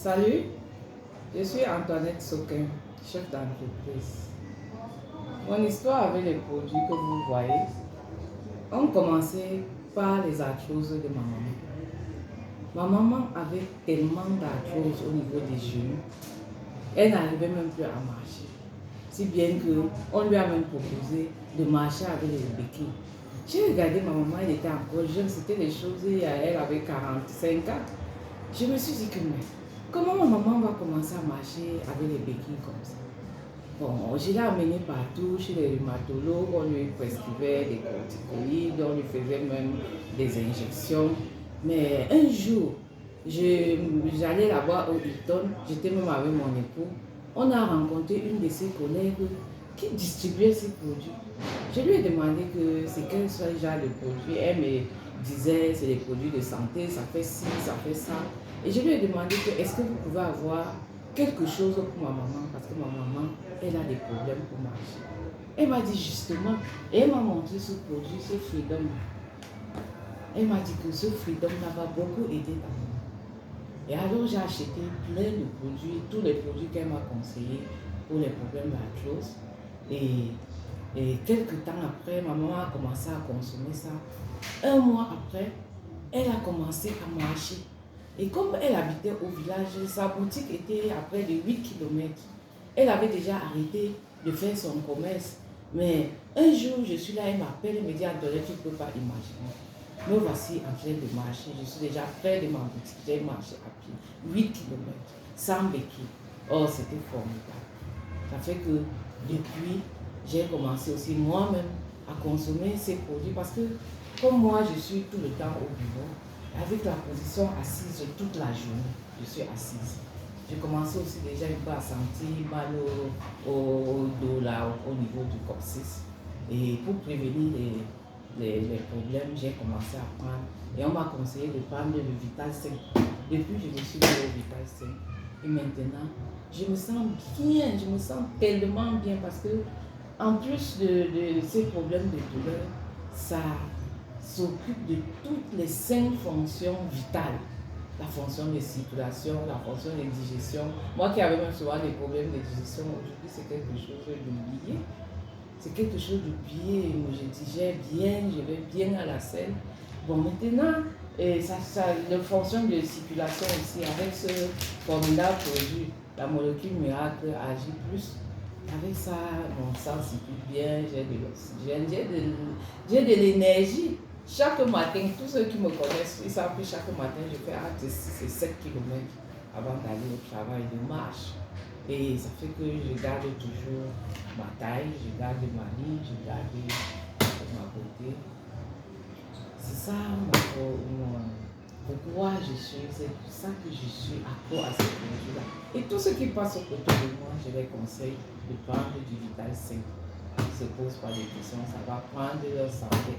Salut, je suis Antoinette Soquin, chef d'entreprise. Mon histoire avec les produits que vous voyez ont commencé par les arthroses de ma maman. Ma maman avait tellement d'arthrose au niveau des genoux, elle n'arrivait même plus à marcher. Si bien qu'on lui a même proposé de marcher avec les béquilles. J'ai regardé ma maman, elle était encore jeune, c'était des choses, elle avait 45 ans. Je me suis dit que mais, comment ma maman va commencer à marcher avec les béquilles comme ça? Bon, je l'ai amenée partout, chez les rhumatologues, on lui prescrivait des corticoïdes, on lui faisait même des injections. Mais un jour, j'allais la voir au Hilton, j'étais même avec mon époux. On a rencontré une de ses collègues qui distribuait ces produits. Je lui ai demandé que c'est quel soit le genre de produit. Elle me disait c'est des produits de santé, ça fait ci, ça fait ça. Et je lui ai demandé que est-ce que vous pouvez avoir quelque chose pour ma maman parce que ma maman, elle a des problèmes pour marcher. Elle m'a dit justement, et elle m'a montré ce produit, ce Freedom. Elle m'a dit que ce Freedom-là va beaucoup aider ta maman. Et alors j'ai acheté plein de produits, tous les produits qu'elle m'a conseillés pour les problèmes d'arthrose. Et quelques temps après, ma maman a commencé à consommer ça. Un mois après, elle a commencé à marcher. Et comme elle habitait au village, sa boutique était à près de 8 km. Elle avait déjà arrêté de faire son commerce. Mais un jour, je suis là, elle m'appelle, elle me dit Antoinette, tu ne peux pas imaginer. Me voici en train de marcher. Je suis déjà près de ma boutique. J'ai marché à pied. 8 km, sans béquille. Oh, c'était formidable. Ça fait que depuis, j'ai commencé aussi moi-même à consommer ces produits parce que comme moi, je suis tout le temps au bureau, avec la position assise toute la journée, je suis assise. J'ai commencé aussi déjà un peu à sentir mal au dos, là, au niveau du coccyx. Et pour prévenir les problèmes, j'ai commencé à prendre. Et on m'a conseillé de prendre le Vital 5. Depuis, je me suis mis au Vital 5. Et maintenant, je me sens bien, je me sens tellement bien parce que, en plus de ces problèmes de douleur, ça s'occupe de toutes les 5 fonctions vitales. La fonction de circulation, la fonction de digestion. Moi qui avais même souvent des problèmes de digestion, aujourd'hui c'est quelque chose d'oublié. C'est quelque chose d'oublié. Je digère bien, je vais bien à la selle. Bon, maintenant, la fonction de circulation aussi, avec ce formidable produit, la molécule miracle agit plus. Avec ça, mon sang circule bien, j'ai de l'oxygène, j'ai de l'énergie. Chaque matin, tous ceux qui me connaissent, ils savent que chaque matin, je fais entre 6 et 7 km avant d'aller au travail de marche. Et ça fait que je garde toujours ma taille, je garde ma ligne, je garde ma beauté. C'est ça pourquoi je suis, c'est pour ça que je suis accro à ces produits-là. Et tous ceux qui passent au côté de moi, je les conseille de prendre du Vital 5. Ils ne se posent pas de questions, ça va prendre leur santé.